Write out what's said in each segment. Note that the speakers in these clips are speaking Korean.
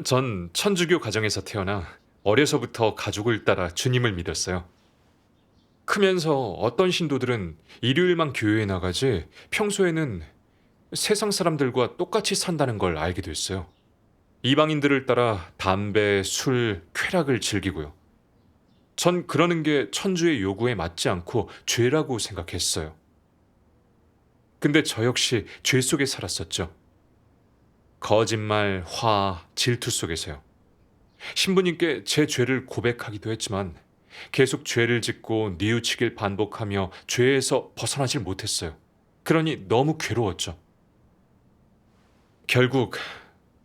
전 천주교 가정에서 태어나 어려서부터 가족을 따라 주님을 믿었어요. 크면서 어떤 신도들은 일요일만 교회에 나가지 평소에는 세상 사람들과 똑같이 산다는 걸 알게 됐어요. 이방인들을 따라 담배, 술, 쾌락을 즐기고요. 전 그러는 게 천주의 요구에 맞지 않고 죄라고 생각했어요. 근데 저 역시 죄 속에 살았었죠. 거짓말, 화, 질투 속에서요. 신부님께 제 죄를 고백하기도 했지만 계속 죄를 짓고 뉘우치길 반복하며 죄에서 벗어나질 못했어요. 그러니 너무 괴로웠죠. 결국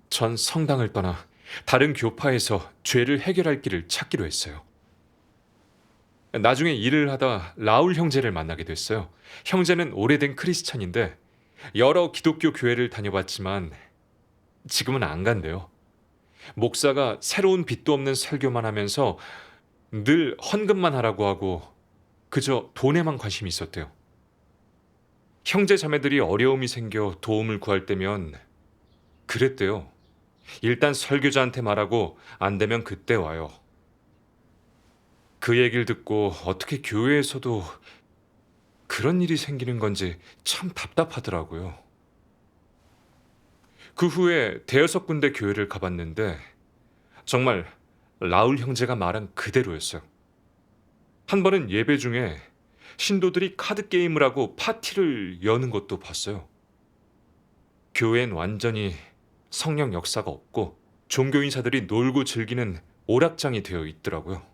전 성당을 떠나 다른 교파에서 죄를 해결할 길을 찾기로 했어요. 나중에 일을 하다 라울 형제를 만나게 됐어요. 형제는 오래된 크리스찬인데 여러 기독교 교회를 다녀봤지만 지금은 안 간대요. 목사가 새로운 빛도 없는 설교만 하면서 늘 헌금만 하라고 하고 그저 돈에만 관심이 있었대요. 형제 자매들이 어려움이 생겨 도움을 구할 때면 그랬대요. 일단 설교자한테 말하고 안 되면 그때 와요. 그 얘기를 듣고 어떻게 교회에서도 그런 일이 생기는 건지 참 답답하더라고요. 그 후에 대여섯 군데 교회를 가봤는데 정말 라울 형제가 말한 그대로였어요. 한 번은 예배 중에 신도들이 카드 게임을 하고 파티를 여는 것도 봤어요. 교회엔 완전히 성령 역사가 없고 종교인사들이 놀고 즐기는 오락장이 되어 있더라고요.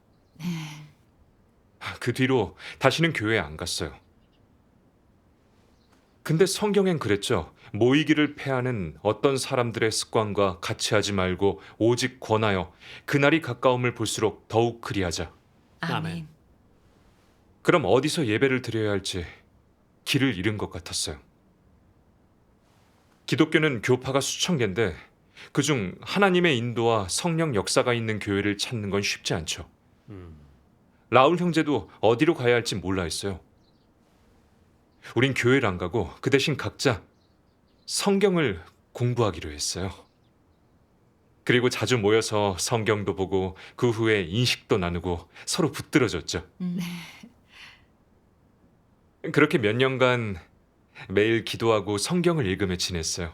그 뒤로 다시는 교회에 안 갔어요. 근데 성경엔 그랬죠. 모이기를 패하는 어떤 사람들의 습관과 같이 하지 말고 오직 권하여 그날이 가까움을 볼수록 더욱 그리하자. 아멘. 그럼 어디서 예배를 드려야 할지 길을 잃은 것 같았어요. 기독교는 교파가 수천 개인데 그중 하나님의 인도와 성령 역사가 있는 교회를 찾는 건 쉽지 않죠. 라울 형제도 어디로 가야 할지 몰라 했어요. 우린 교회를 안 가고 그 대신 각자 성경을 공부하기로 했어요. 그리고 자주 모여서 성경도 보고 그 후에 인식도 나누고 서로 붙들어줬죠. 그렇게 몇 년간 매일 기도하고 성경을 읽으며 지냈어요.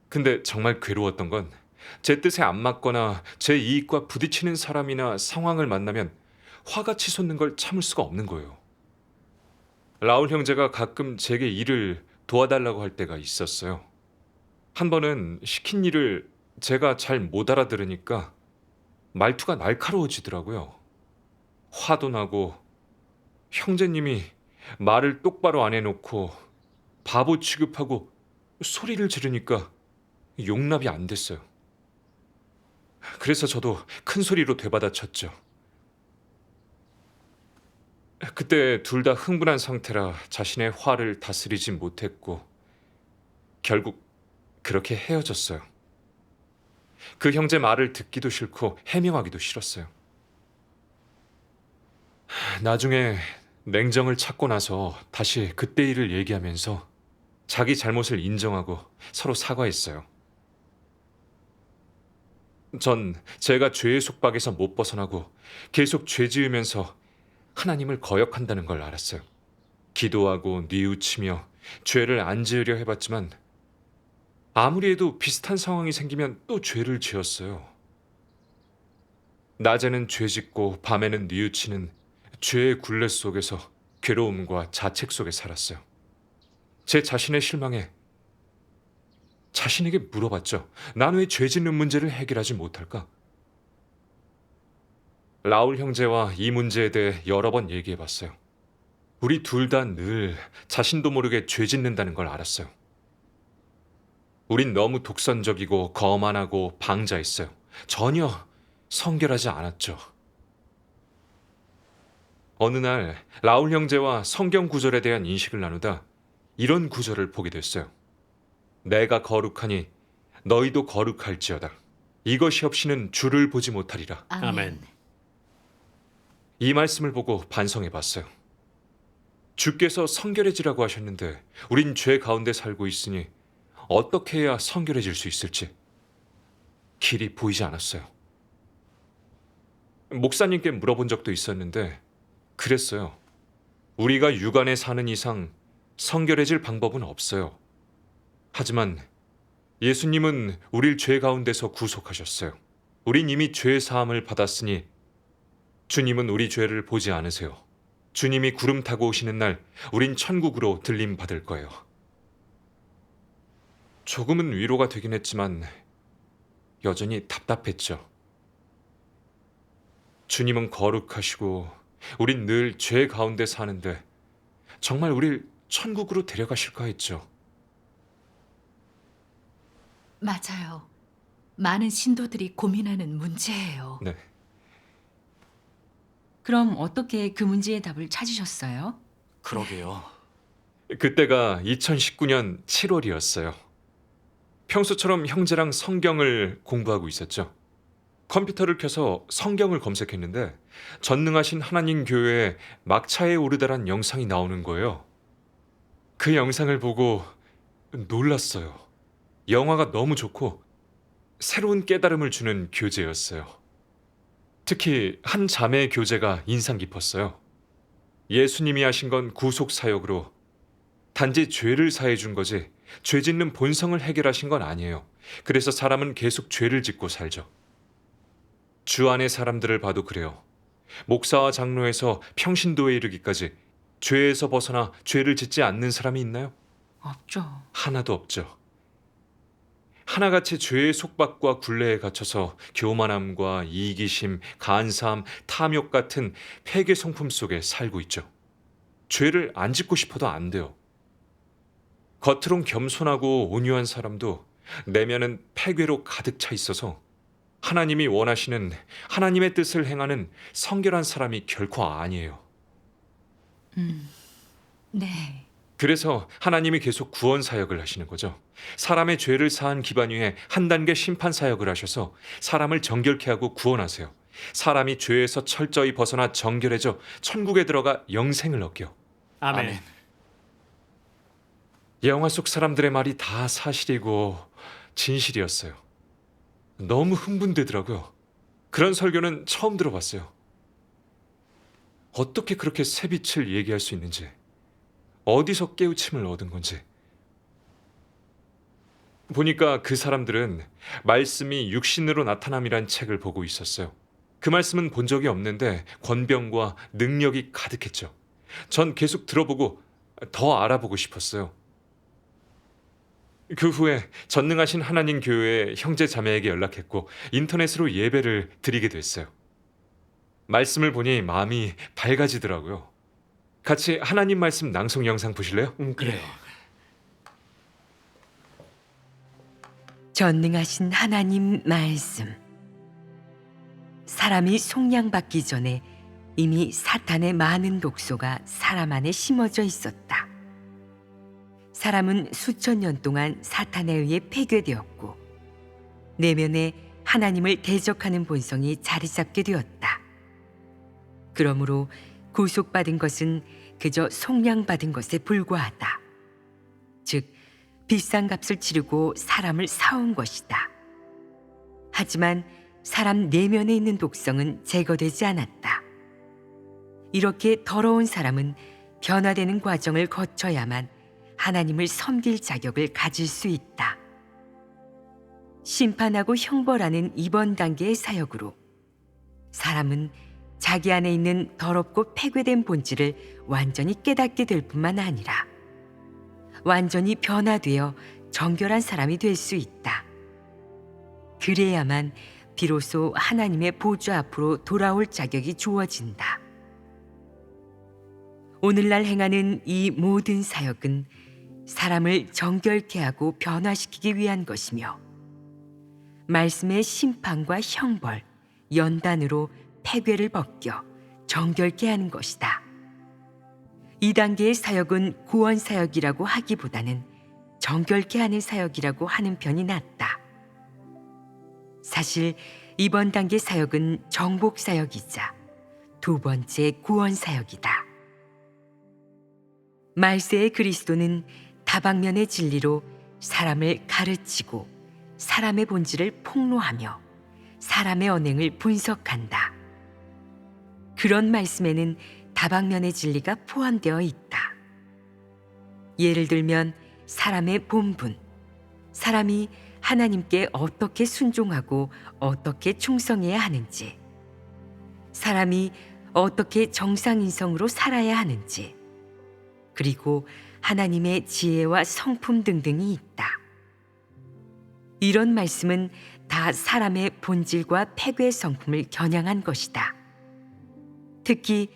근데 정말 괴로웠던 건 제 뜻에 안 맞거나 제 이익과 부딪히는 사람이나 상황을 만나면 화가 치솟는 걸 참을 수가 없는 거예요. 라울 형제가 가끔 제게 일을 도와달라고 할 때가 있었어요. 한 번은 시킨 일을 제가 잘 못 알아들으니까 말투가 날카로워지더라고요. 화도 나고 형제님이 말을 똑바로 안 해놓고 바보 취급하고 소리를 지르니까 용납이 안 됐어요. 그래서 저도 큰 소리로 되받아쳤죠. 그때 둘 다 흥분한 상태라 자신의 화를 다스리지 못했고 결국 그렇게 헤어졌어요. 그 형제 말을 듣기도 싫고 해명하기도 싫었어요. 나중에 냉정을 찾고 나서 다시 그때 일을 얘기하면서 자기 잘못을 인정하고 서로 사과했어요. 전 제가 죄의 속박에서 못 벗어나고 계속 죄 지으면서 하나님을 거역한다는 걸 알았어요. 기도하고 뉘우치며 죄를 안 지으려 해봤지만 아무리 해도 비슷한 상황이 생기면 또 죄를 지었어요. 낮에는 죄 짓고 밤에는 뉘우치는 죄의 굴레 속에서 괴로움과 자책 속에 살았어요. 제 자신의 실망에 자신에게 물어봤죠. 난 왜 죄 짓는 문제를 해결하지 못할까? 라울 형제와 이 문제에 대해 여러 번 얘기해 봤어요. 우리 둘 다 늘 자신도 모르게 죄 짓는다는 걸 알았어요. 우린 너무 독선적이고 거만하고 방자했어요. 전혀 성결하지 않았죠. 어느 날 라울 형제와 성경 구절에 대한 인식을 나누다 이런 구절을 보게 됐어요. 내가 거룩하니 너희도 거룩할지어다. 이것이 없이는 주를 보지 못하리라. 아멘. 이 말씀을 보고 반성해 봤어요. 주께서 성결해지라고 하셨는데 우린 죄 가운데 살고 있으니 어떻게 해야 성결해질 수 있을지. 길이 보이지 않았어요. 목사님께 물어본 적도 있었는데 그랬어요. 우리가 육안에 사는 이상 성결해질 방법은 없어요. 하지만 예수님은 우릴 죄 가운데서 구속하셨어요. 우린 이미 죄 사함을 받았으니 주님은 우리 죄를 보지 않으세요. 주님이 구름 타고 오시는 날 우린 천국으로 들림 받을 거예요. 조금은 위로가 되긴 했지만 여전히 답답했죠. 주님은 거룩하시고 우린 늘 죄 가운데 사는데 정말 우릴 천국으로 데려가실까 했죠. 맞아요. 많은 신도들이 고민하는 문제예요. 네. 그럼 어떻게 그 문제의 답을 찾으셨어요? 그러게요. 그때가 2019년 7월이었어요. 평소처럼 형제랑 성경을 공부하고 있었죠. 컴퓨터를 켜서 성경을 검색했는데 전능하신 하나님 교회에 막차에 오르다란 영상이 나오는 거예요. 그 영상을 보고 놀랐어요. 영화가 너무 좋고 새로운 깨달음을 주는 교재였어요. 특히 한 자매의 교재가 인상 깊었어요. 예수님이 하신 건 구속 사역으로 단지 죄를 사해 준 거지 죄 짓는 본성을 해결하신 건 아니에요. 그래서 사람은 계속 죄를 짓고 살죠. 주 안의 사람들을 봐도 그래요. 목사와 장로에서 평신도에 이르기까지 죄에서 벗어나 죄를 짓지 않는 사람이 있나요? 없죠. 하나도 없죠. 하나같이 죄의 속박과 굴레에 갇혀서 교만함과 이기심, 간사함, 탐욕 같은 폐괴 성품 속에 살고 있죠. 죄를 안 짓고 싶어도 안 돼요. 겉으론 겸손하고 온유한 사람도 내면은 폐괴로 가득 차 있어서 하나님이 원하시는 하나님의 뜻을 행하는 성결한 사람이 결코 아니에요. 네. 그래서 하나님이 계속 구원 사역을 하시는 거죠. 사람의 죄를 사한 기반 위에 한 단계 심판 사역을 하셔서 사람을 정결케 하고 구원하세요. 사람이 죄에서 철저히 벗어나 정결해져 천국에 들어가 영생을 얻게요. 아멘. 영화 속 사람들의 말이 다 사실이고 진실이었어요. 너무 흥분되더라고요. 그런 설교는 처음 들어봤어요. 어떻게 그렇게 새빛을 얘기할 수 있는지, 어디서 깨우침을 얻은 건지. 보니까 그 사람들은 말씀이 육신으로 나타남이란 책을 보고 있었어요. 그 말씀은 본 적이 없는데 권병과 능력이 가득했죠. 전 계속 들어보고 더 알아보고 싶었어요. 그 후에 전능하신 하나님 교회의 형제 자매에게 연락했고 인터넷으로 예배를 드리게 됐어요. 말씀을 보니 마음이 밝아지더라고요. 같이 하나님 말씀 낭송 영상 보실래요? 그래요. 전능하신 하나님 말씀. 사람이 속량받기 전에 이미 사탄의 많은 독소가 사람 안에 심어져 있었다. 사람은 수천 년 동안 사탄에 의해 폐괴되었고 내면에 하나님을 대적하는 본성이 자리 잡게 되었다. 그러므로 구속받은 것은 그저 속량받은 것에 불과하다. 즉 비싼 값을 치르고 사람을 사온 것이다. 하지만 사람 내면에 있는 독성은 제거되지 않았다. 이렇게 더러운 사람은 변화되는 과정을 거쳐야만 하나님을 섬길 자격을 가질 수 있다. 심판하고 형벌하는 이번 단계의 사역으로 사람은 자기 안에 있는 더럽고 폐괴된 본질을 완전히 깨닫게 될 뿐만 아니라 완전히 변화되어 정결한 사람이 될 수 있다. 그래야만 비로소 하나님의 보좌 앞으로 돌아올 자격이 주어진다. 오늘날 행하는 이 모든 사역은 사람을 정결케 하고 변화시키기 위한 것이며 말씀의 심판과 형벌, 연단으로 폐괴를 벗겨 정결케 하는 것이다. 이 단계의 사역은 구원 사역이라고 하기보다는 정결케 하는 사역이라고 하는 편이 낫다. 사실 이번 단계 사역은 정복 사역이자 두 번째 구원 사역이다. 말세의 그리스도는 다방면의 진리로 사람을 가르치고 사람의 본질을 폭로하며 사람의 언행을 분석한다. 그런 말씀에는 다방면의 진리가 포함되어 있다. 예를 들면 사람의 본분, 사람이 하나님께 어떻게 순종하고 어떻게 충성해야 하는지, 사람이 어떻게 정상인성으로 살아야 하는지, 그리고 하나님의 지혜와 성품 등등이 있다. 이런 말씀은 다 사람의 본질과 패괴의 성품을 겨냥한 것이다. 특히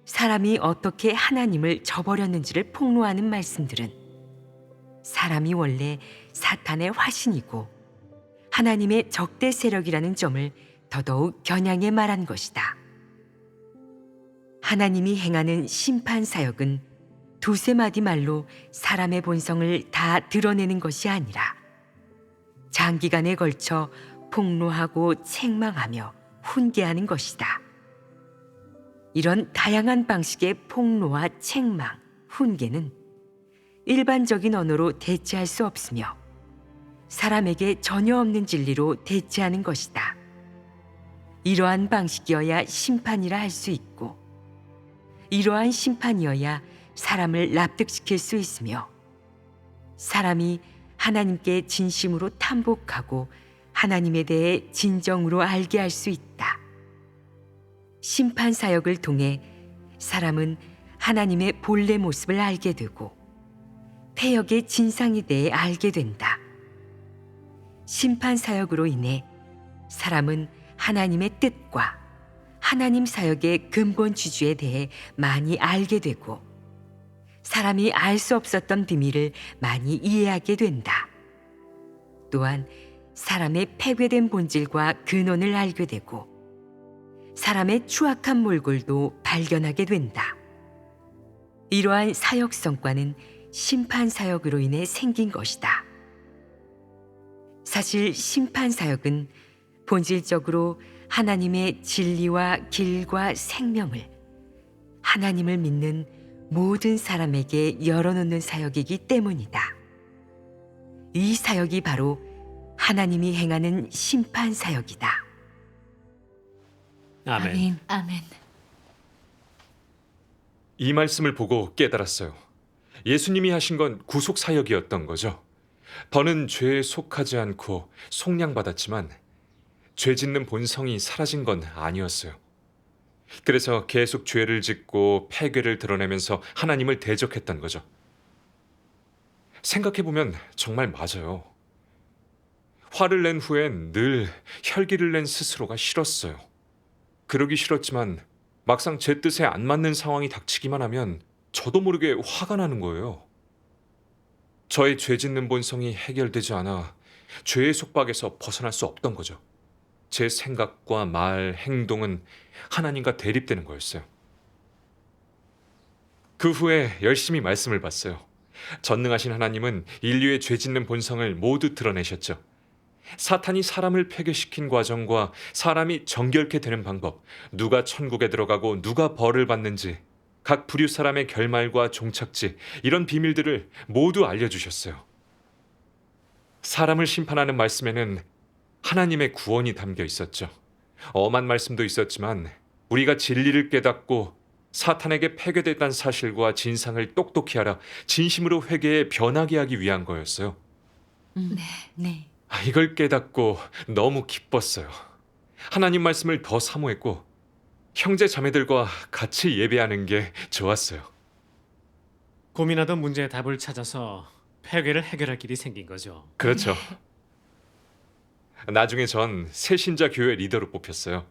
사람이 어떻게 하나님을 저버렸는지를 폭로하는 말씀들은 사람이 원래 사탄의 화신이고 하나님의 적대 세력이라는 점을 더더욱 겨냥해 말한 것이다. 하나님이 행하는 심판 사역은 두세 마디 말로 사람의 본성을 다 드러내는 것이 아니라 장기간에 걸쳐 폭로하고 책망하며 훈계하는 것이다. 이런 다양한 방식의 폭로와 책망, 훈계는 일반적인 언어로 대체할 수 없으며 사람에게 전혀 없는 진리로 대체하는 것이다. 이러한 방식이어야 심판이라 할 수 있고 이러한 심판이어야 사람을 납득시킬 수 있으며 사람이 하나님께 진심으로 탐복하고 하나님에 대해 진정으로 알게 할 수 있다. 심판 사역을 통해 사람은 하나님의 본래 모습을 알게 되고 패역의 진상에 대해 알게 된다. 심판 사역으로 인해 사람은 하나님의 뜻과 하나님 사역의 근본 주주에 대해 많이 알게 되고 사람이 알 수 없었던 비밀을 많이 이해하게 된다. 또한 사람의 패괴된 본질과 근원을 알게 되고 사람의 추악한 몰골도 발견하게 된다. 이러한 사역 성과는 심판 사역으로 인해 생긴 것이다. 사실 심판 사역은 본질적으로 하나님의 진리와 길과 생명을 하나님을 믿는 모든 사람에게 열어놓는 사역이기 때문이다. 이 사역이 바로 하나님이 행하는 심판 사역이다. 아멘. 아멘. 아멘. 이 말씀을 보고 깨달았어요. 예수님이 하신 건 구속 사역이었던 거죠. 더는 죄에 속하지 않고 속량받았지만 죄 짓는 본성이 사라진 건 아니었어요. 그래서 계속 죄를 짓고 패괴를 드러내면서 하나님을 대적했던 거죠. 생각해보면 정말 맞아요. 화를 낸 후엔 늘 혈기를 낸 스스로가 싫었어요. 그러기 싫었지만 막상 제 뜻에 안 맞는 상황이 닥치기만 하면 저도 모르게 화가 나는 거예요. 저의 죄 짓는 본성이 해결되지 않아 죄의 속박에서 벗어날 수 없던 거죠. 제 생각과 말, 행동은 하나님과 대립되는 거였어요. 그 후에 열심히 말씀을 봤어요. 전능하신 하나님은 인류의 죄 짓는 본성을 모두 드러내셨죠. 사탄이 사람을 폐괴시킨 과정과 사람이 정결케 되는 방법, 누가 천국에 들어가고 누가 벌을 받는지, 각 부류 사람의 결말과 종착지, 이런 비밀들을 모두 알려주셨어요. 사람을 심판하는 말씀에는 하나님의 구원이 담겨 있었죠. 엄한 말씀도 있었지만 우리가 진리를 깨닫고 사탄에게 폐괴됐다는 사실과 진상을 똑똑히 알아 진심으로 회개해 변하게 하기 위한 거였어요. 네. 이걸 깨닫고 너무 기뻤어요. 하나님 말씀을 더 사모했고 형제 자매들과 같이 예배하는 게 좋았어요. 고민하던 문제의 답을 찾아서 폐괴를 해결할 길이 생긴 거죠. 그렇죠. 나중에 전 새신자 교회 리더로 뽑혔어요.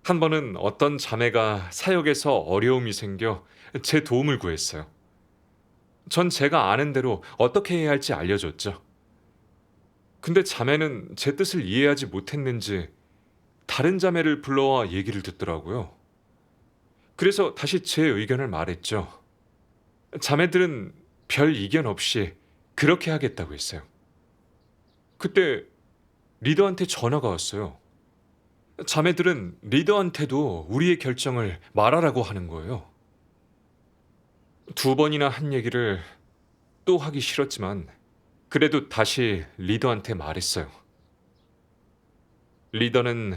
한 번은 어떤 자매가 사역에서 어려움이 생겨 제 도움을 구했어요. 전 제가 아는 대로 어떻게 해야 할지 알려줬죠. 근데 자매는 제 뜻을 이해하지 못했는지 다른 자매를 불러와 얘기를 듣더라고요. 그래서 다시 제 의견을 말했죠. 자매들은 별 이견 없이 그렇게 하겠다고 했어요. 그때 리더한테 전화가 왔어요. 자매들은 리더한테도 우리의 결정을 말하라고 하는 거예요. 2번이나 한 얘기를 또 하기 싫었지만 그래도 다시 리더한테 말했어요. 리더는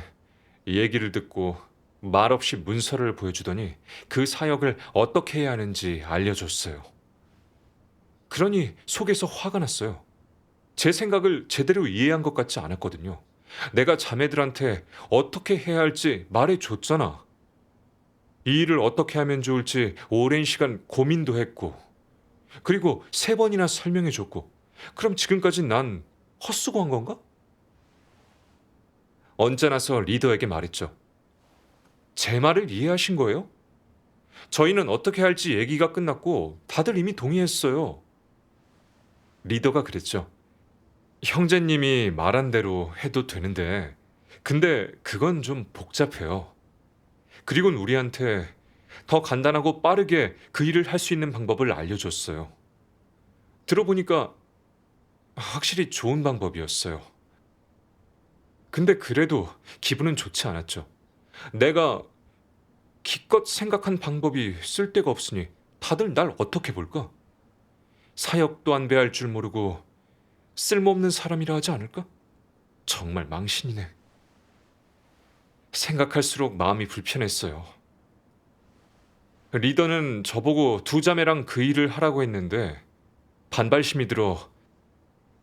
얘기를 듣고 말없이 문서를 보여주더니 그 사역을 어떻게 해야 하는지 알려줬어요. 그러니 속에서 화가 났어요. 제 생각을 제대로 이해한 것 같지 않았거든요. 내가 자매들한테 어떻게 해야 할지 말해줬잖아. 이 일을 어떻게 하면 좋을지 오랜 시간 고민도 했고, 그리고 3번이나 설명해줬고, 그럼 지금까지 난 헛수고한 건가? 언제 나서 리더에게 말했죠. 제 말을 이해하신 거예요? 저희는 어떻게 할지 얘기가 끝났고 다들 이미 동의했어요. 리더가 그랬죠. 형제님이 말한 대로 해도 되는데, 근데 그건 좀 복잡해요. 그리고는 우리한테 더 간단하고 빠르게 그 일을 할 수 있는 방법을 알려줬어요. 들어보니까 확실히 좋은 방법이었어요. 근데 그래도 기분은 좋지 않았죠. 내가 기껏 생각한 방법이 쓸데가 없으니 다들 날 어떻게 볼까? 사역도 안 배할 줄 모르고 쓸모없는 사람이라 하지 않을까? 정말 망신이네. 생각할수록 마음이 불편했어요. 리더는 저보고 2자매랑 그 일을 하라고 했는데 반발심이 들어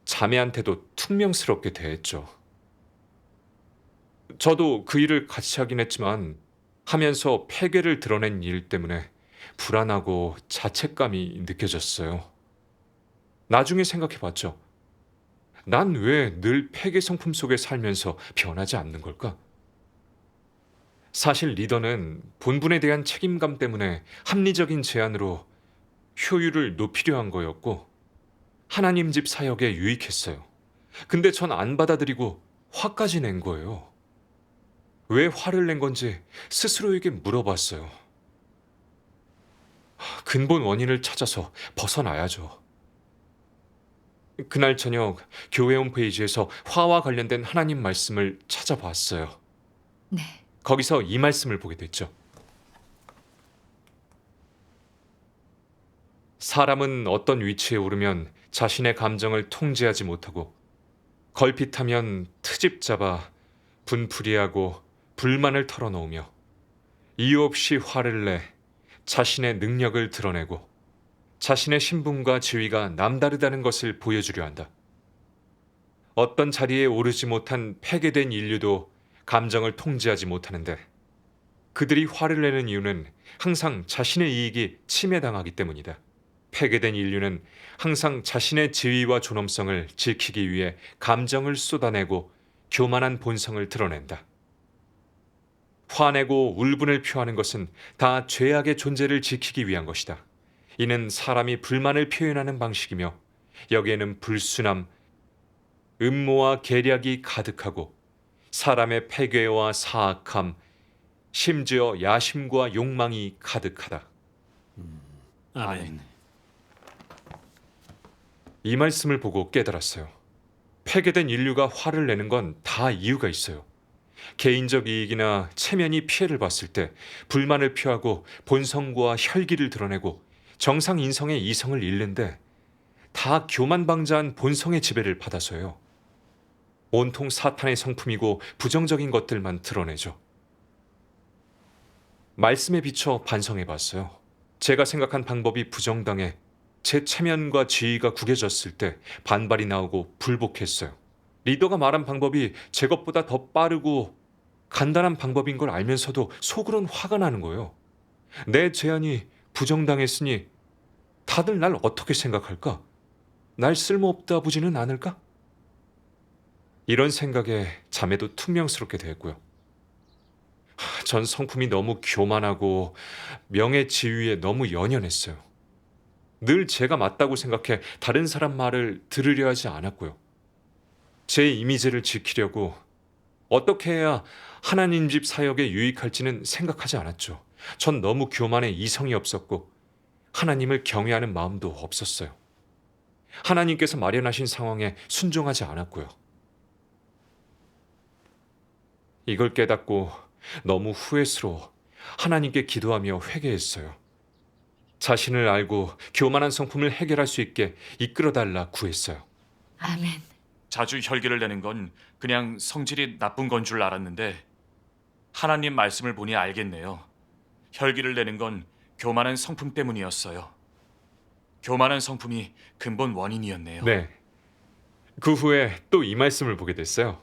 자매한테도 퉁명스럽게 대했죠. 저도 그 일을 같이 하긴 했지만 하면서 패괴를 드러낸 일 때문에 불안하고 자책감이 느껴졌어요. 나중에 생각해봤죠. 난 왜 늘 패괴 성품 속에 살면서 변하지 않는 걸까? 사실 리더는 본분에 대한 책임감 때문에 합리적인 제안으로 효율을 높이려 한 거였고 하나님 집 사역에 유익했어요. 근데 전 안 받아들이고 화까지 낸 거예요. 왜 화를 낸 건지 스스로에게 물어봤어요. 근본 원인을 찾아서 벗어나야죠. 그날 저녁 교회 홈페이지에서 화와 관련된 하나님 말씀을 찾아봤어요. 네. 거기서 이 말씀을 보게 됐죠. 사람은 어떤 위치에 오르면 자신의 감정을 통제하지 못하고 걸핏하면 트집 잡아 분풀이하고 불만을 털어놓으며 이유 없이 화를 내 자신의 능력을 드러내고 자신의 신분과 지위가 남다르다는 것을 보여주려 한다. 어떤 자리에 오르지 못한 패괴된 인류도 감정을 통제하지 못하는데 그들이 화를 내는 이유는 항상 자신의 이익이 침해당하기 때문이다. 패괴된 인류는 항상 자신의 지위와 존엄성을 지키기 위해 감정을 쏟아내고 교만한 본성을 드러낸다. 화내고 울분을 표하는 것은 다 죄악의 존재를 지키기 위한 것이다. 이는 사람이 불만을 표현하는 방식이며 여기에는 불순함, 음모와 계략이 가득하고 사람의 패괴와 사악함, 심지어 야심과 욕망이 가득하다. 아멘. 이 말씀을 보고 깨달았어요. 패괴된 인류가 화를 내는 건 다 이유가 있어요. 개인적 이익이나 체면이 피해를 봤을 때 불만을 표하고 본성과 혈기를 드러내고 정상 인성의 이성을 잃는데 다 교만방자한 본성의 지배를 받아서요. 온통 사탄의 성품이고 부정적인 것들만 드러내죠. 말씀에 비춰 반성해 봤어요. 제가 생각한 방법이 부정당해 제 체면과 지위가 구겨졌을 때 반발이 나오고 불복했어요. 리더가 말한 방법이 제 것보다 더 빠르고 간단한 방법인 걸 알면서도 속으론 화가 나는 거예요. 내 제안이 부정당했으니 다들 날 어떻게 생각할까? 날 쓸모없다 보지는 않을까? 이런 생각에 자매도 퉁명스럽게 됐고요. 전 성품이 너무 교만하고 명예 지위에 너무 연연했어요. 늘 제가 맞다고 생각해 다른 사람 말을 들으려 하지 않았고요. 제 이미지를 지키려고 어떻게 해야 하나님 집 사역에 유익할지는 생각하지 않았죠. 전 너무 교만에 이성이 없었고 하나님을 경외하는 마음도 없었어요. 하나님께서 마련하신 상황에 순종하지 않았고요. 이걸 깨닫고 너무 후회스러워 하나님께 기도하며 회개했어요. 자신을 알고 교만한 성품을 해결할 수 있게 이끌어달라 구했어요. 아멘. 자주 혈기를 내는 건 그냥 성질이 나쁜 건 줄 알았는데 하나님 말씀을 보니 알겠네요. 혈기를 내는 건 교만한 성품 때문이었어요. 교만한 성품이 근본 원인이었네요. 네. 그 후에 또 이 말씀을 보게 됐어요.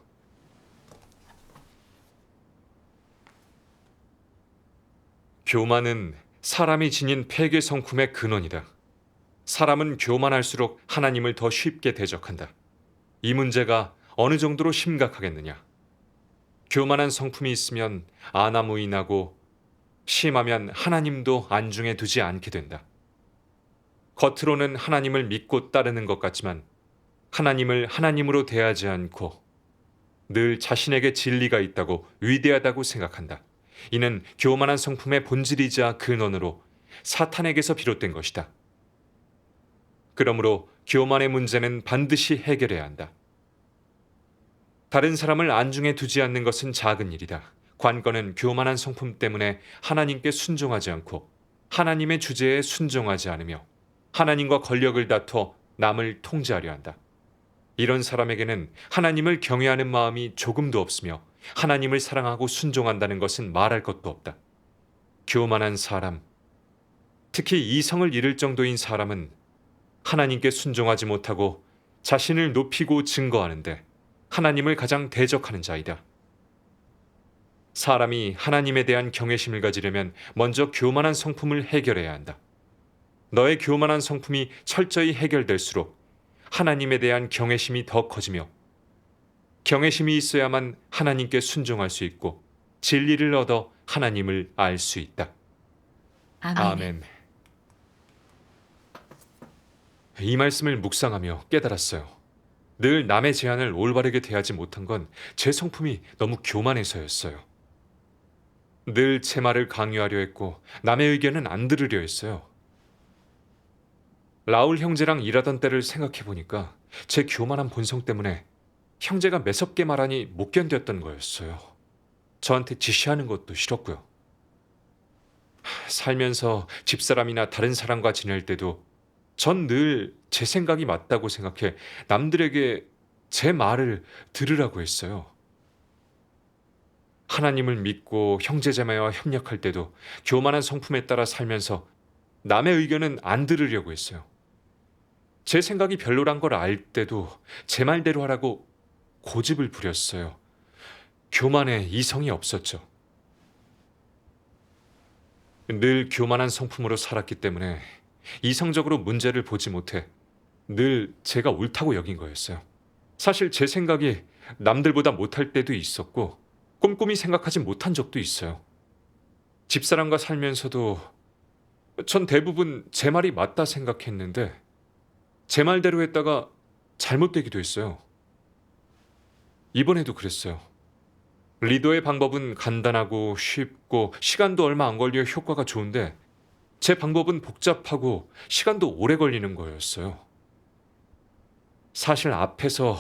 교만은 사람이 지닌 폐괴 성품의 근원이다. 사람은 교만할수록 하나님을 더 쉽게 대적한다. 이 문제가 어느 정도로 심각하겠느냐? 교만한 성품이 있으면 안하무인하고 심하면 하나님도 안중에 두지 않게 된다. 겉으로는 하나님을 믿고 따르는 것 같지만 하나님을 하나님으로 대하지 않고 늘 자신에게 진리가 있다고 위대하다고 생각한다. 이는 교만한 성품의 본질이자 근원으로 사탄에게서 비롯된 것이다. 그러므로 교만의 문제는 반드시 해결해야 한다. 다른 사람을 안중에 두지 않는 것은 작은 일이다. 관건은 교만한 성품 때문에 하나님께 순종하지 않고 하나님의 주제에 순종하지 않으며 하나님과 권력을 다투어 남을 통제하려 한다. 이런 사람에게는 하나님을 경외하는 마음이 조금도 없으며 하나님을 사랑하고 순종한다는 것은 말할 것도 없다. 교만한 사람, 특히 이성을 잃을 정도인 사람은 하나님께 순종하지 못하고 자신을 높이고 증거하는데 하나님을 가장 대적하는 자이다. 사람이 하나님에 대한 경외심을 가지려면 먼저 교만한 성품을 해결해야 한다. 너의 교만한 성품이 철저히 해결될수록 하나님에 대한 경외심이 더 커지며 경외심이 있어야만 하나님께 순종할 수 있고 진리를 얻어 하나님을 알 수 있다. 아멘. 이 말씀을 묵상하며 깨달았어요. 늘 남의 제안을 올바르게 대하지 못한 건 제 성품이 너무 교만해서였어요. 늘 제 말을 강요하려 했고 남의 의견은 안 들으려 했어요. 라울 형제랑 일하던 때를 생각해 보니까 제 교만한 본성 때문에 형제가 매섭게 말하니 못 견뎠던 거였어요. 저한테 지시하는 것도 싫었고요. 살면서 집사람이나 다른 사람과 지낼 때도 전 늘 제 생각이 맞다고 생각해 남들에게 제 말을 들으라고 했어요. 하나님을 믿고 형제자매와 협력할 때도 교만한 성품에 따라 살면서 남의 의견은 안 들으려고 했어요. 제 생각이 별로란 걸 알 때도 제 말대로 하라고 고집을 부렸어요. 교만에 이성이 없었죠. 늘 교만한 성품으로 살았기 때문에 이성적으로 문제를 보지 못해 늘 제가 옳다고 여긴 거였어요. 사실 제 생각이 남들보다 못할 때도 있었고 꼼꼼히 생각하지 못한 적도 있어요. 집사람과 살면서도 전 대부분 제 말이 맞다 생각했는데 제 말대로 했다가 잘못되기도 했어요. 이번에도 그랬어요. 리더의 방법은 간단하고 쉽고 시간도 얼마 안 걸려 효과가 좋은데 제 방법은 복잡하고 시간도 오래 걸리는 거였어요. 사실 앞에서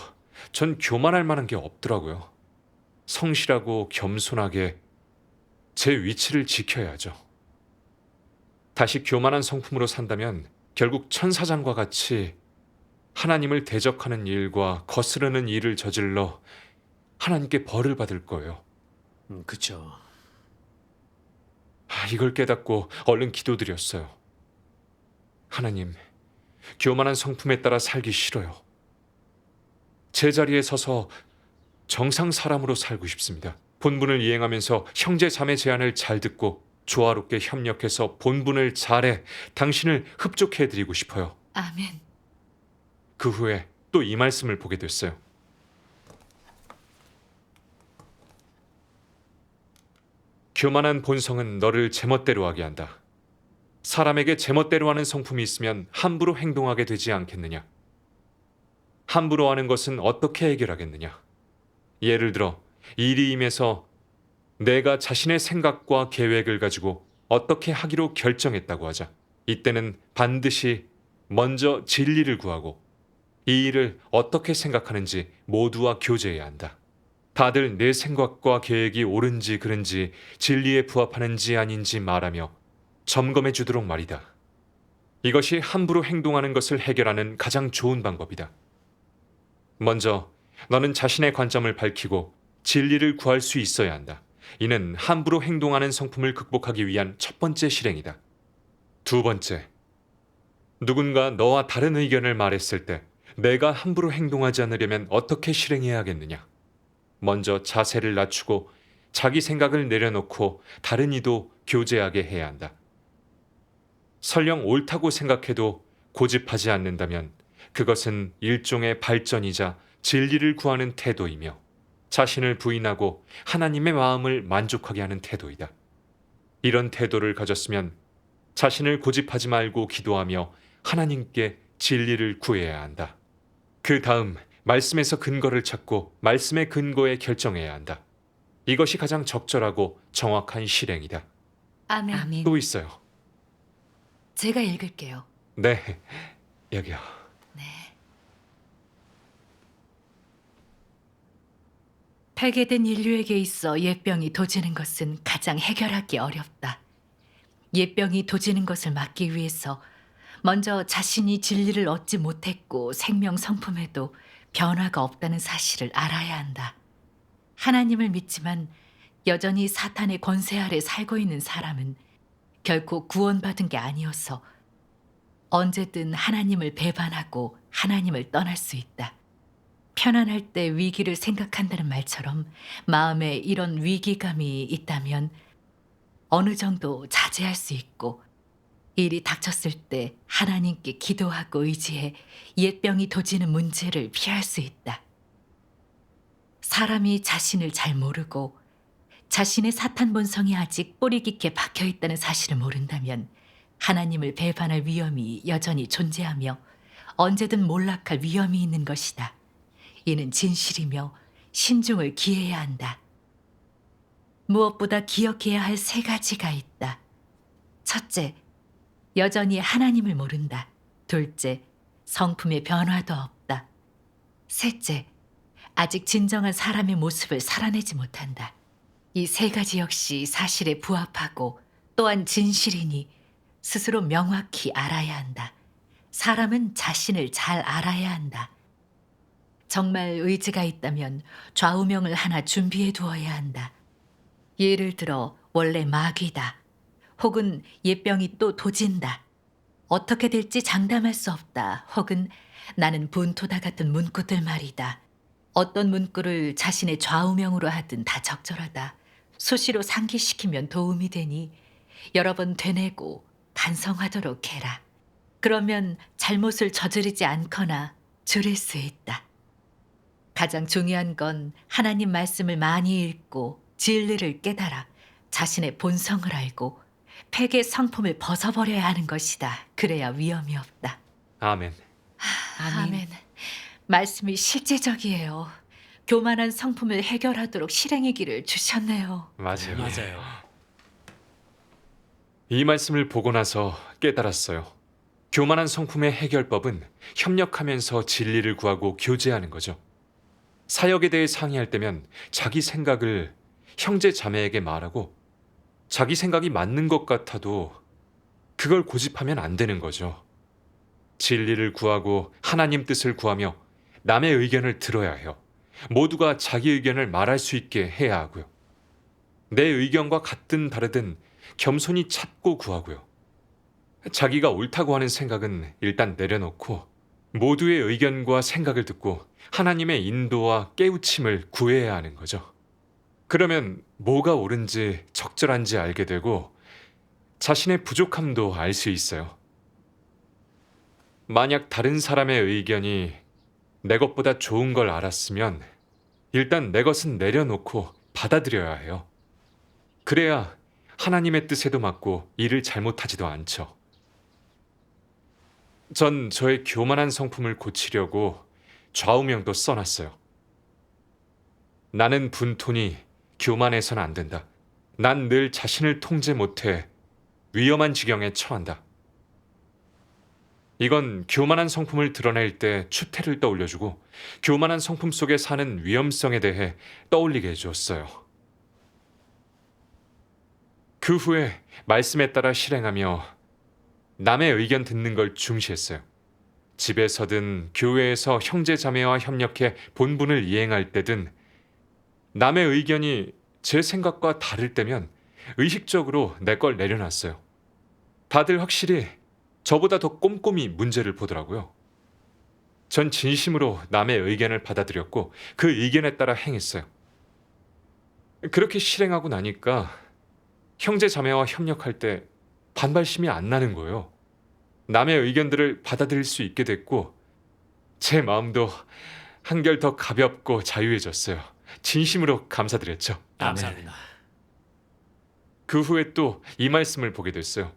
전 교만할 만한 게 없더라고요. 성실하고 겸손하게 제 위치를 지켜야죠. 다시 교만한 성품으로 산다면 결국 천사장과 같이 하나님을 대적하는 일과 거스르는 일을 저질러 하나님께 벌을 받을 거예요. 그쵸. 이걸 깨닫고 얼른 기도드렸어요. 하나님, 교만한 성품에 따라 살기 싫어요. 제 자리에 서서 정상 사람으로 살고 싶습니다. 본분을 이행하면서 형제 자매 제안을 잘 듣고 조화롭게 협력해서 본분을 잘해 당신을 흡족해 드리고 싶어요. 아멘. 그 후에 또 이 말씀을 보게 됐어요. 교만한 본성은 너를 제멋대로 하게 한다. 사람에게 제멋대로 하는 성품이 있으면 함부로 행동하게 되지 않겠느냐? 함부로 하는 것은 어떻게 해결하겠느냐? 예를 들어 일이 임해서 내가 자신의 생각과 계획을 가지고 어떻게 하기로 결정했다고 하자. 이때는 반드시 먼저 진리를 구하고 이 일을 어떻게 생각하는지 모두와 교제해야 한다. 다들 내 생각과 계획이 옳은지 그른지 진리에 부합하는지 아닌지 말하며 점검해 주도록 말이다. 이것이 함부로 행동하는 것을 해결하는 가장 좋은 방법이다. 먼저 너는 자신의 관점을 밝히고 진리를 구할 수 있어야 한다. 이는 함부로 행동하는 성품을 극복하기 위한 첫 번째 실행이다. 두 번째, 누군가 너와 다른 의견을 말했을 때 내가 함부로 행동하지 않으려면 어떻게 실행해야 하겠느냐? 먼저 자세를 낮추고 자기 생각을 내려놓고 다른 이도 교제하게 해야 한다. 설령 옳다고 생각해도 고집하지 않는다면 그것은 일종의 발전이자 진리를 구하는 태도이며 자신을 부인하고 하나님의 마음을 만족하게 하는 태도이다. 이런 태도를 가졌으면 자신을 고집하지 말고 기도하며 하나님께 진리를 구해야 한다. 그 다음 말씀에서 근거를 찾고 말씀의 근거에 결정해야 한다. 이것이 가장 적절하고 정확한 실행이다. 아멘. 아멘. 또 있어요. 제가 읽을게요. 네, 여기요. 네. 폐괴된 인류에게 있어 옛병이 도지는 것은 가장 해결하기 어렵다. 옛병이 도지는 것을 막기 위해서 먼저 자신이 진리를 얻지 못했고 생명 성품에도 변화가 없다는 사실을 알아야 한다. 하나님을 믿지만 여전히 사탄의 권세 아래 살고 있는 사람은 결코 구원받은 게 아니어서 언제든 하나님을 배반하고 하나님을 떠날 수 있다. 편안할 때 위기를 생각한다는 말처럼 마음에 이런 위기감이 있다면 어느 정도 자제할 수 있고 일이 닥쳤을 때 하나님께 기도하고 의지해 옛병이 도지는 문제를 피할 수 있다. 사람이 자신을 잘 모르고 자신의 사탄 본성이 아직 뿌리 깊게 박혀 있다는 사실을 모른다면 하나님을 배반할 위험이 여전히 존재하며 언제든 몰락할 위험이 있는 것이다. 이는 진실이며 신중을 기해야 한다. 무엇보다 기억해야 할 세 가지가 있다. 첫째, 여전히 하나님을 모른다. 둘째, 성품의 변화도 없다. 셋째, 아직 진정한 사람의 모습을 살아내지 못한다. 이 세 가지 역시 사실에 부합하고 또한 진실이니 스스로 명확히 알아야 한다. 사람은 자신을 잘 알아야 한다. 정말 의지가 있다면 좌우명을 하나 준비해 두어야 한다. 예를 들어 원래 마귀다. 혹은 옛병이 또 도진다. 어떻게 될지 장담할 수 없다. 혹은 나는 분토다 같은 문구들 말이다. 어떤 문구를 자신의 좌우명으로 하든 다 적절하다. 수시로 상기시키면 도움이 되니 여러 번 되뇌고 반성하도록 해라. 그러면 잘못을 저지르지 않거나 줄일 수 있다. 가장 중요한 건 하나님 말씀을 많이 읽고 진리를 깨달아 자신의 본성을 알고 폐괴 성품을 벗어버려야 하는 것이다. 그래야 위험이 없다. 아멘. 아멘. 말씀이 실제적이에요. 교만한 성품을 해결하도록 실행의 길을 주셨네요. 맞아요. 맞아요. 이 말씀을 보고 나서 깨달았어요. 교만한 성품의 해결법은 협력하면서 진리를 구하고 교제하는 거죠. 사역에 대해 상의할 때면 자기 생각을 형제 자매에게 말하고 자기 생각이 맞는 것 같아도 그걸 고집하면 안 되는 거죠. 진리를 구하고 하나님 뜻을 구하며 남의 의견을 들어야 해요. 모두가 자기 의견을 말할 수 있게 해야 하고요. 내 의견과 같든 다르든 겸손히 찾고 구하고요. 자기가 옳다고 하는 생각은 일단 내려놓고 모두의 의견과 생각을 듣고 하나님의 인도와 깨우침을 구해야 하는 거죠. 그러면 뭐가 옳은지 적절한지 알게 되고 자신의 부족함도 알 수 있어요. 만약 다른 사람의 의견이 내 것보다 좋은 걸 알았으면 일단 내 것은 내려놓고 받아들여야 해요. 그래야 하나님의 뜻에도 맞고 일을 잘못하지도 않죠. 전 저의 교만한 성품을 고치려고 좌우명도 써놨어요. 나는 분토니 교만해선 안 된다. 난 늘 자신을 통제 못해 위험한 지경에 처한다. 이건 교만한 성품을 드러낼 때 추태를 떠올려주고 교만한 성품 속에 사는 위험성에 대해 떠올리게 해주었어요. 그 후에 말씀에 따라 실행하며 남의 의견 듣는 걸 중시했어요. 집에서든 교회에서 형제 자매와 협력해 본분을 이행할 때든 남의 의견이 제 생각과 다를 때면 의식적으로 내 걸 내려놨어요. 다들 확실히 저보다 더 꼼꼼히 문제를 보더라고요. 전 진심으로 남의 의견을 받아들였고 그 의견에 따라 행했어요. 그렇게 실행하고 나니까 형제 자매와 협력할 때 반발심이 안 나는 거예요. 남의 의견들을 받아들일 수 있게 됐고 제 마음도 한결 더 가볍고 자유해졌어요. 진심으로 감사드렸죠. 감사합니다. 그 후에 또 이 말씀을 보게 됐어요.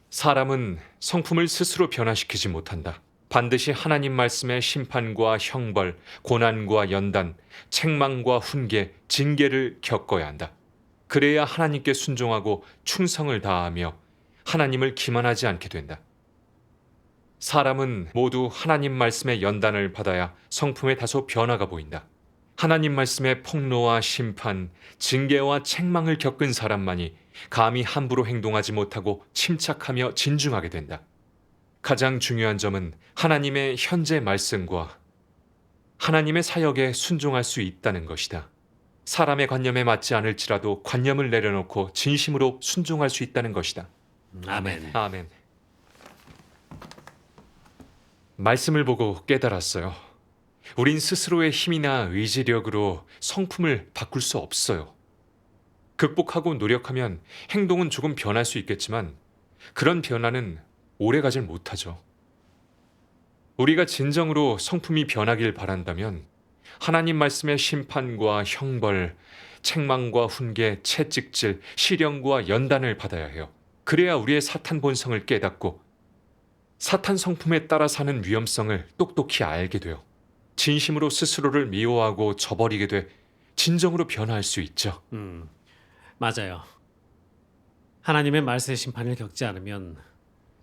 사람은 성품을 스스로 변화시키지 못한다. 반드시 하나님 말씀의 심판과 형벌, 고난과 연단, 책망과 훈계, 징계를 겪어야 한다. 그래야 하나님께 순종하고 충성을 다하며 하나님을 기만하지 않게 된다. 사람은 모두 하나님 말씀의 연단을 받아야 성품에 다소 변화가 보인다. 하나님 말씀의 폭로와 심판, 징계와 책망을 겪은 사람만이 감히 함부로 행동하지 못하고 침착하며 진중하게 된다. 가장 중요한 점은 하나님의 현재 말씀과 하나님의 사역에 순종할 수 있다는 것이다. 사람의 관념에 맞지 않을지라도 관념을 내려놓고 진심으로 순종할 수 있다는 것이다. 아멘. 아멘. 말씀을 보고 깨달았어요. 우린 스스로의 힘이나 의지력으로 성품을 바꿀 수 없어요. 극복하고 노력하면 행동은 조금 변할 수 있겠지만 그런 변화는 오래 가질 못하죠. 우리가 진정으로 성품이 변하길 바란다면 하나님 말씀의 심판과 형벌, 책망과 훈계, 채찍질, 시련과 연단을 받아야 해요. 그래야 우리의 사탄 본성을 깨닫고 사탄 성품에 따라 사는 위험성을 똑똑히 알게 돼요. 진심으로 스스로를 미워하고 저버리게 돼 진정으로 변화할 수 있죠. 맞아요. 하나님의 말세의 심판을 겪지 않으면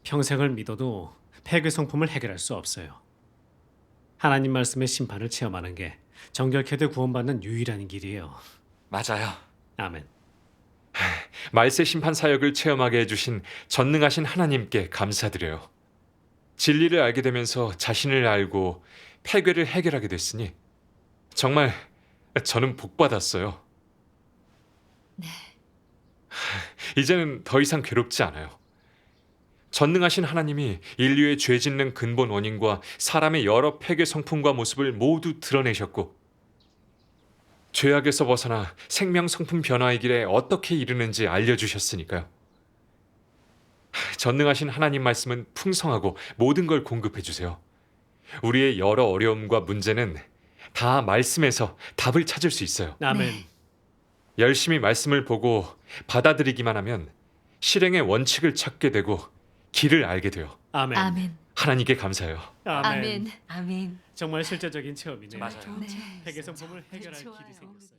평생을 믿어도 폐괴 성품을 해결할 수 없어요. 하나님 말씀의 심판을 체험하는 게 정결케 구원받는 유일한 길이에요. 맞아요. 아멘. 말세 심판 사역을 체험하게 해주신 전능하신 하나님께 감사드려요. 진리를 알게 되면서 자신을 알고 폐괴를 해결하게 됐으니 정말 저는 복받았어요. 네. 이제는 더 이상 괴롭지 않아요. 전능하신 하나님이 인류의 죄 짓는 근본 원인과 사람의 여러 폐괴 성품과 모습을 모두 드러내셨고 죄악에서 벗어나 생명 성품 변화의 길에 어떻게 이르는지 알려주셨으니까요. 전능하신 하나님 말씀은 풍성하고 모든 걸 공급해 주세요. 우리의 여러 어려움과 문제는 다 말씀에서 답을 찾을 수 있어요. 아멘. 네. 열심히 말씀을 보고 받아들이기만 하면 실행의 원칙을 찾게 되고 길을 알게 돼요. 아멘. 아멘. 하나님께 감사해요. 아멘. 아멘. 정말 실제적인 체험이네요. 맞아요. 네. 폐괴 성품을 해결할 좋아요. 길이 생겼어요.